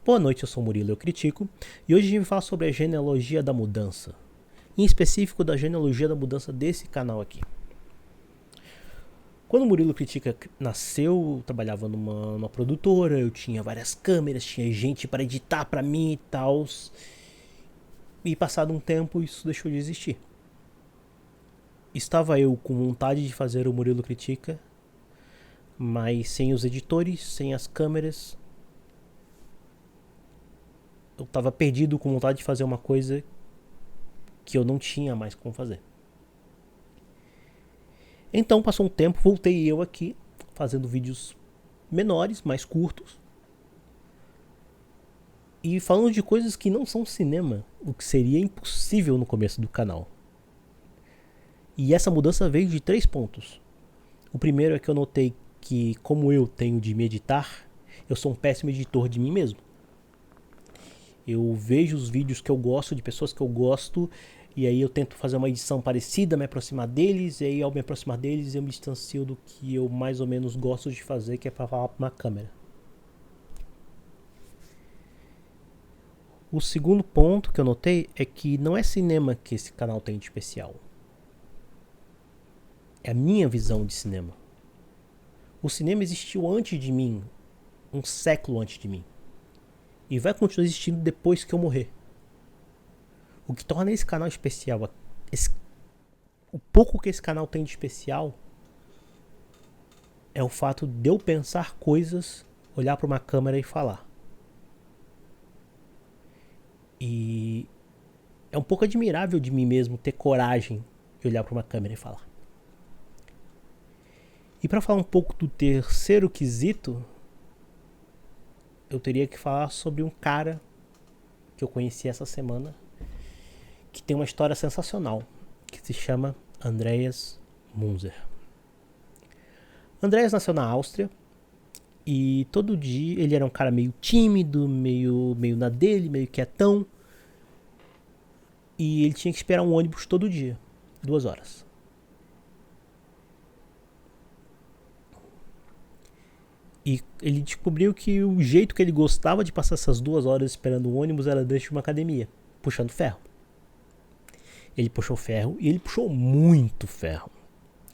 Boa noite, eu sou o Murilo, eu critico, e hoje a gente vai falar sobre a genealogia da mudança, em específico da genealogia da mudança desse canal aqui. Quando o Murilo Critica nasceu, eu trabalhava numa produtora, eu tinha várias câmeras, tinha gente para editar para mim e tal, e passado um tempo isso deixou de existir. Estava eu com vontade de fazer o Murilo Critica, mas sem os editores, sem as câmeras, eu estava perdido com vontade de fazer uma coisa que eu não tinha mais como fazer. Então passou um tempo, voltei eu aqui fazendo vídeos menores, mais curtos, e falando de coisas que não são cinema, o que seria impossível no começo do canal. E essa mudança veio de 3 pontos. O primeiro é que eu notei que, como eu tenho de me editar, eu sou um péssimo editor de mim mesmo. Eu vejo os vídeos que eu gosto, de pessoas que eu gosto, e aí eu tento fazer uma edição parecida, me aproximar deles, e aí ao me aproximar deles eu me distancio do que eu mais ou menos gosto de fazer, que é para falar para uma câmera. O segundo ponto que eu notei é que não é cinema que esse canal tem de especial. É a minha visão de cinema. O cinema existiu antes de mim, um século antes de mim. E vai continuar existindo depois que eu morrer. O que torna esse canal especial, o pouco que esse canal tem de especial, é o fato de eu pensar coisas, olhar para uma câmera e falar. E é um pouco admirável de mim mesmo ter coragem de olhar para uma câmera e falar. E para falar um pouco do terceiro quesito, eu teria que falar sobre um cara que eu conheci essa semana, que tem uma história sensacional, que se chama Andreas Munzer. Andreas nasceu na Áustria e todo dia ele era um cara meio tímido, meio na dele, meio quietão. E ele tinha que esperar um ônibus todo dia, 2 horas. E ele descobriu que o jeito que ele gostava de passar essas 2 horas esperando o ônibus era dentro de uma academia, puxando ferro. Ele puxou ferro e ele puxou muito ferro.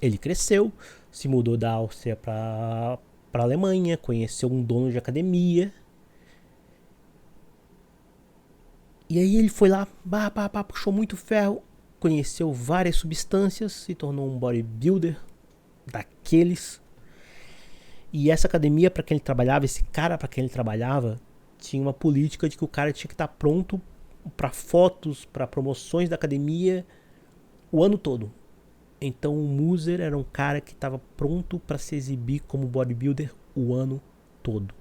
Ele cresceu, se mudou da Áustria para a Alemanha, conheceu um dono de academia. E aí ele foi lá, puxou muito ferro, conheceu várias substâncias, se tornou um bodybuilder daqueles. E essa academia para quem ele trabalhava, esse cara para quem ele trabalhava, tinha uma política de que o cara tinha que estar pronto para fotos, para promoções da academia o ano todo. Então o Munzer era um cara que estava pronto para se exibir como bodybuilder o ano todo.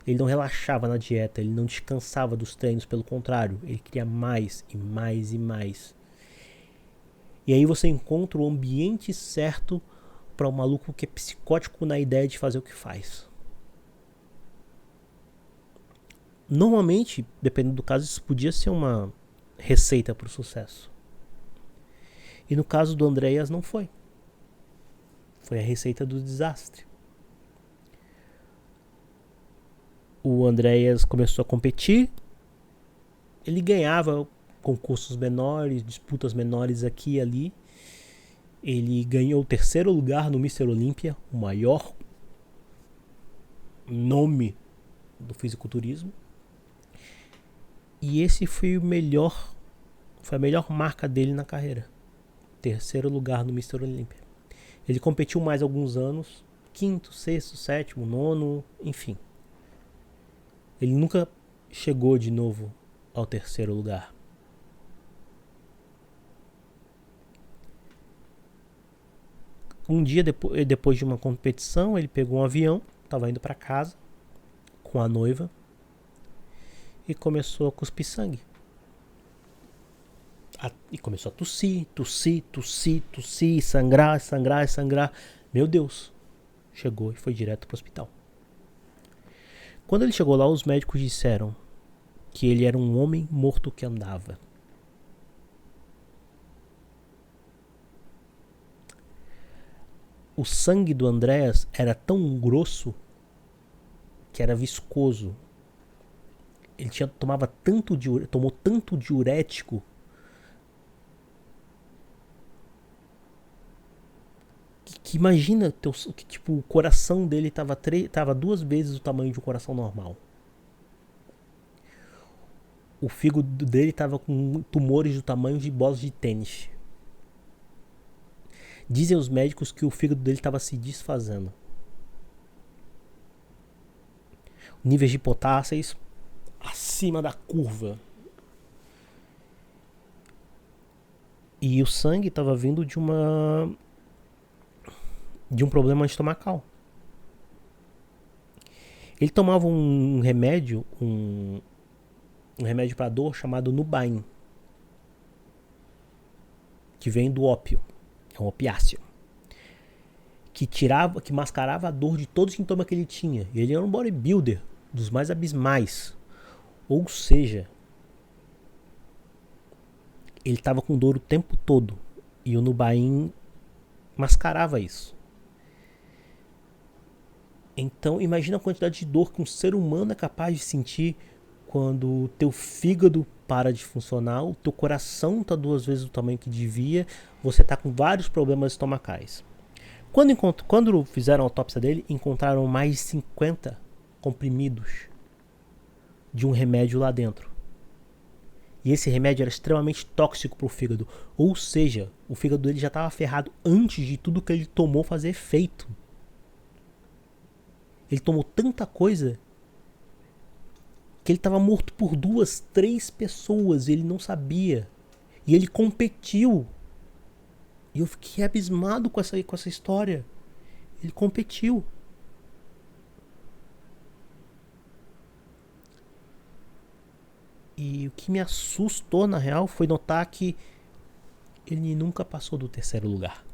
Ele não relaxava na dieta, ele não descansava dos treinos, pelo contrário, ele queria mais e mais e mais. E aí você encontra o ambiente certo para um maluco que é psicótico na ideia de fazer o que faz. Normalmente, dependendo do caso, isso podia ser uma receita para o sucesso. E no caso do Andreas não foi. Foi a receita do desastre. O Andreas começou a competir. Ele ganhava concursos menores, disputas menores aqui e ali. Ele ganhou o 3º lugar no Mr. Olympia, o maior nome do fisiculturismo. E esse foi a melhor marca dele na carreira. 3º lugar no Mr. Olympia. Ele competiu mais alguns anos, 5º, 6º, 7º, 9º, enfim. Ele nunca chegou de novo ao 3º lugar. Um dia depois de uma competição, ele pegou um avião, estava indo para casa com a noiva e começou a cuspir sangue. E começou a tossir, sangrar. Meu Deus, chegou e foi direto para o hospital. Quando ele chegou lá, os médicos disseram que ele era um homem morto que andava. O sangue do Andreas era tão grosso que era viscoso. Ele tomou tanto diurético que imagina que tipo, o coração dele tava 2 vezes o tamanho de um coração normal. O fígado dele tava com tumores do tamanho de bolas de tênis. Dizem os médicos que o fígado dele estava se desfazendo. Níveis de potássios acima da curva. E o sangue estava vindo de um problema estomacal. Ele tomava um remédio, um remédio para dor chamado Nubain, que vem do ópio, é um opiáceo, que mascarava a dor de todo sintoma que ele tinha. Ele era um bodybuilder dos mais abismais, ou seja, ele estava com dor o tempo todo e o Nubain mascarava isso. Então imagina a quantidade de dor que um ser humano é capaz de sentir quando o teu fígado para de funcionar, o teu coração está 2 vezes o tamanho que devia, você está com vários problemas estomacais. Quando fizeram a autópsia dele, encontraram mais de 50 comprimidos de um remédio lá dentro. E esse remédio era extremamente tóxico para o fígado. Ou seja, o fígado dele já estava ferrado antes de tudo que ele tomou fazer efeito. Ele tomou tanta coisa que ele estava morto por 2, 3 pessoas e ele não sabia. E ele competiu. E eu fiquei abismado com essa história. Ele competiu. E o que me assustou, na real, foi notar que ele nunca passou do 3º lugar.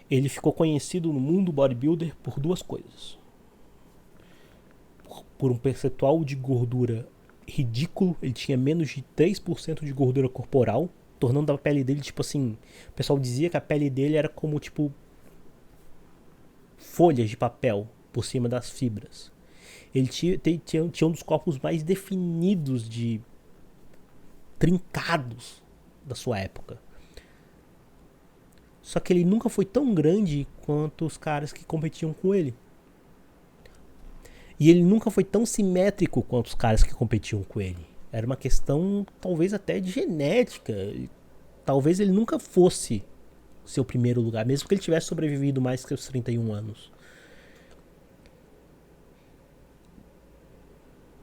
Ele ficou conhecido no mundo bodybuilder por 2 coisas. Por um percentual de gordura ridículo, ele tinha menos de 3% de gordura corporal, tornando a pele dele, tipo assim, o pessoal dizia que a pele dele era como, tipo, folhas de papel por cima das fibras. Ele tinha um dos corpos mais definidos de trincados da sua época. Só que ele nunca foi tão grande quanto os caras que competiam com ele. E ele nunca foi tão simétrico quanto os caras que competiam com ele. Era uma questão, talvez até de genética. Talvez ele nunca fosse seu primeiro lugar, mesmo que ele tivesse sobrevivido mais que os 31 anos.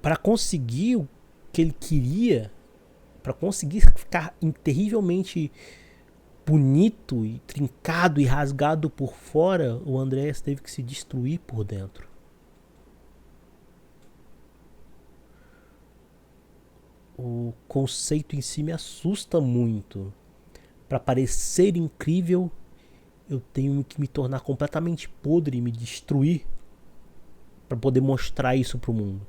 Para conseguir o que ele queria, para conseguir ficar terrivelmente bonito e trincado e rasgado por fora, o Andreas teve que se destruir por dentro. O conceito em si me assusta muito. Para parecer incrível, eu tenho que me tornar completamente podre e me destruir para poder mostrar isso pro mundo.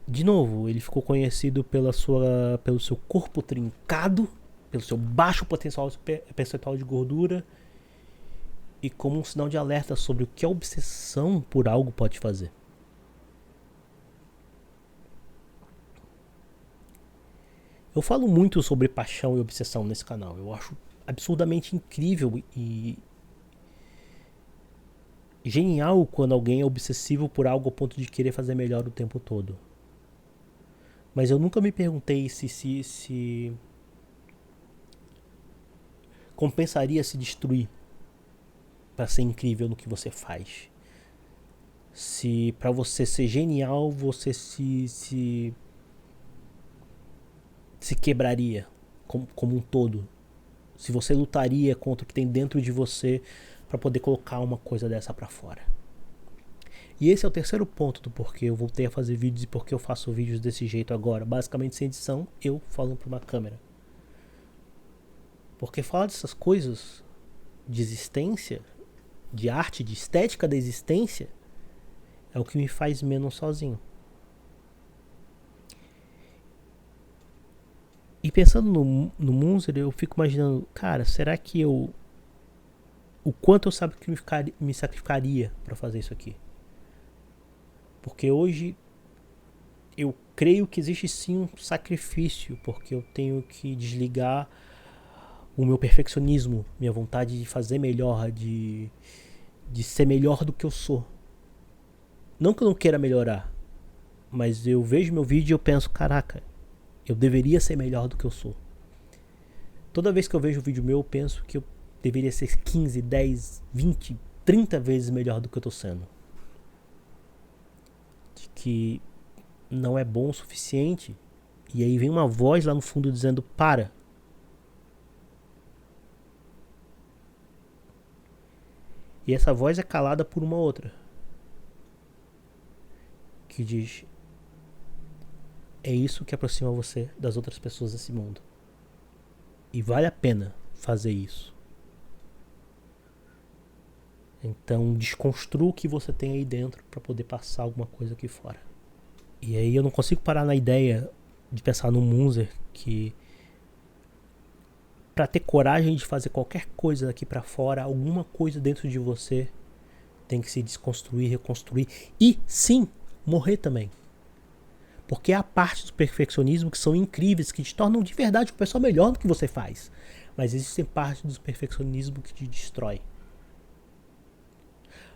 De novo, ele ficou conhecido pelo seu corpo trincado, pelo seu baixo percentual de gordura e como um sinal de alerta sobre o que a obsessão por algo pode fazer. Eu falo muito sobre paixão e obsessão nesse canal. Eu acho absurdamente incrível e genial quando alguém é obsessivo por algo ao ponto de querer fazer melhor o tempo todo. Mas eu nunca me perguntei se compensaria se destruir para ser incrível no que você faz. Se para você ser genial, você se quebraria como um todo. Se você lutaria contra o que tem dentro de você para poder colocar uma coisa dessa para fora. E esse é o 3º ponto do porquê eu voltei a fazer vídeos e porque eu faço vídeos desse jeito agora. Basicamente sem edição, eu falando para uma câmera. Porque falar dessas coisas de existência, de arte, de estética da existência, é o que me faz menos sozinho. E pensando no Munzer, eu fico imaginando, cara, será que eu o quanto eu me sacrificaria para fazer isso aqui. Porque hoje eu creio que existe sim um sacrifício, porque eu tenho que desligar o meu perfeccionismo, minha vontade de fazer melhor, de ser melhor do que eu sou. Não que eu não queira melhorar, mas eu vejo meu vídeo e eu penso, caraca, eu deveria ser melhor do que eu sou. Toda vez que eu vejo um vídeo meu, eu penso que eu deveria ser 15, 10, 20, 30 vezes melhor do que eu tô sendo. De que não é bom o suficiente. E aí vem uma voz lá no fundo dizendo, para. E essa voz é calada por uma outra. Que diz, é isso que aproxima você das outras pessoas desse mundo. E vale a pena fazer isso. Então desconstrua o que você tem aí dentro para poder passar alguma coisa aqui fora. E aí eu não consigo parar na ideia de pensar no Munzer que para ter coragem de fazer qualquer coisa daqui para fora, alguma coisa dentro de você tem que se desconstruir, reconstruir e sim, morrer também. Porque há partes do perfeccionismo que são incríveis, que te tornam de verdade uma pessoa melhor do que você faz. Mas existem partes do perfeccionismo que te destrói.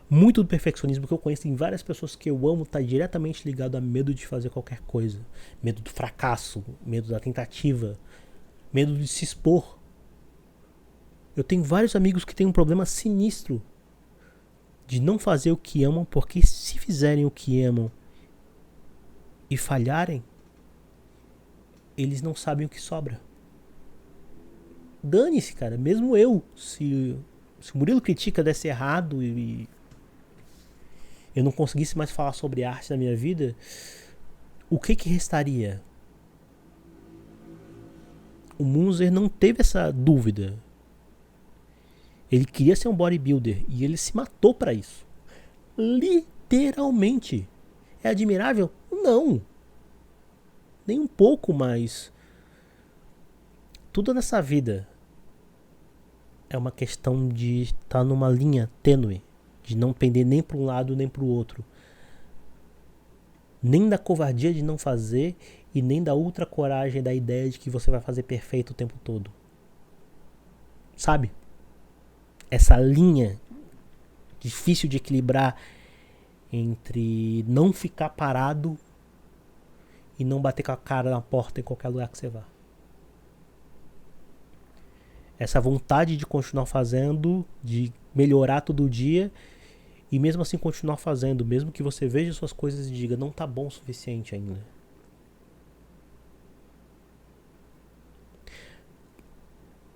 Muito do perfeccionismo que eu conheço em várias pessoas que eu amo está diretamente ligado a medo de fazer qualquer coisa. Medo do fracasso, medo da tentativa, medo de se expor. Eu tenho vários amigos que têm um problema sinistro de não fazer o que amam, porque se fizerem o que amam e falharem, eles não sabem o que sobra. Dane-se, cara. Mesmo eu, se o Murilo Critica desse errado e eu não conseguisse mais falar sobre arte na minha vida, o que restaria? O Munzer não teve essa dúvida. Ele queria ser um bodybuilder e ele se matou para isso. Literalmente. É admirável? Não. Nem um pouco, mas tudo nessa vida é uma questão de estar numa linha tênue, de não pender nem para um lado nem para o outro. Nem da covardia de não fazer e nem da ultra coragem da ideia de que você vai fazer perfeito o tempo todo. Sabe? Essa linha difícil de equilibrar entre não ficar parado e não bater com a cara na porta em qualquer lugar que você vá. Essa vontade de continuar fazendo, de melhorar todo dia e mesmo assim continuar fazendo, mesmo que você veja suas coisas e diga, não tá bom o suficiente ainda.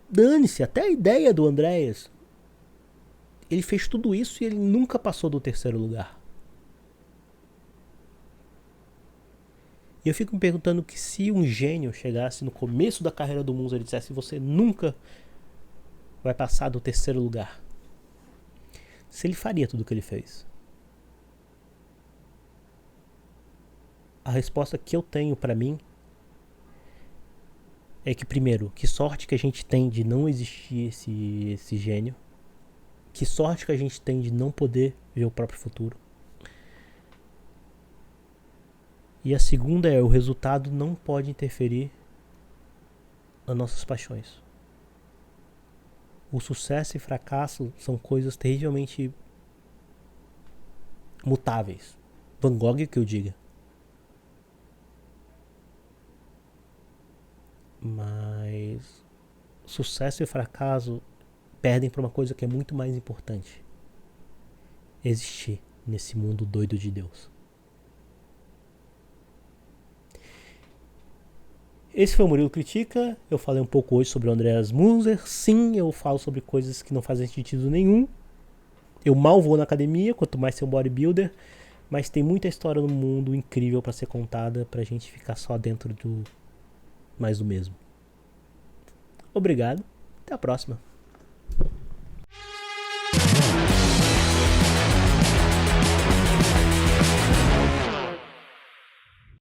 Dane-se, até a ideia do Andreas. Ele fez tudo isso e ele nunca passou do terceiro lugar. E eu fico me perguntando que se um gênio chegasse no começo da carreira do Munzer e dissesse, você nunca vai passar do terceiro lugar, se ele faria tudo o que ele fez. A resposta que eu tenho pra mim é que, primeiro, que sorte que a gente tem de não existir esse gênio. Que sorte que a gente tem de não poder ver o próprio futuro. E a segunda é, o resultado não pode interferir nas nossas paixões. O sucesso e fracasso são coisas terrivelmente mutáveis. Van Gogh que eu diga. Mas sucesso e fracasso perdem para uma coisa que é muito mais importante: existir nesse mundo doido de Deus. Esse foi o Murilo Critica. Eu falei um pouco hoje sobre o Andreas Munzer. Sim, eu falo sobre coisas que não fazem sentido nenhum. Eu mal vou na academia, quanto mais ser um bodybuilder. Mas tem muita história no mundo incrível para ser contada, pra gente ficar só dentro do mais do mesmo. Obrigado, até a próxima.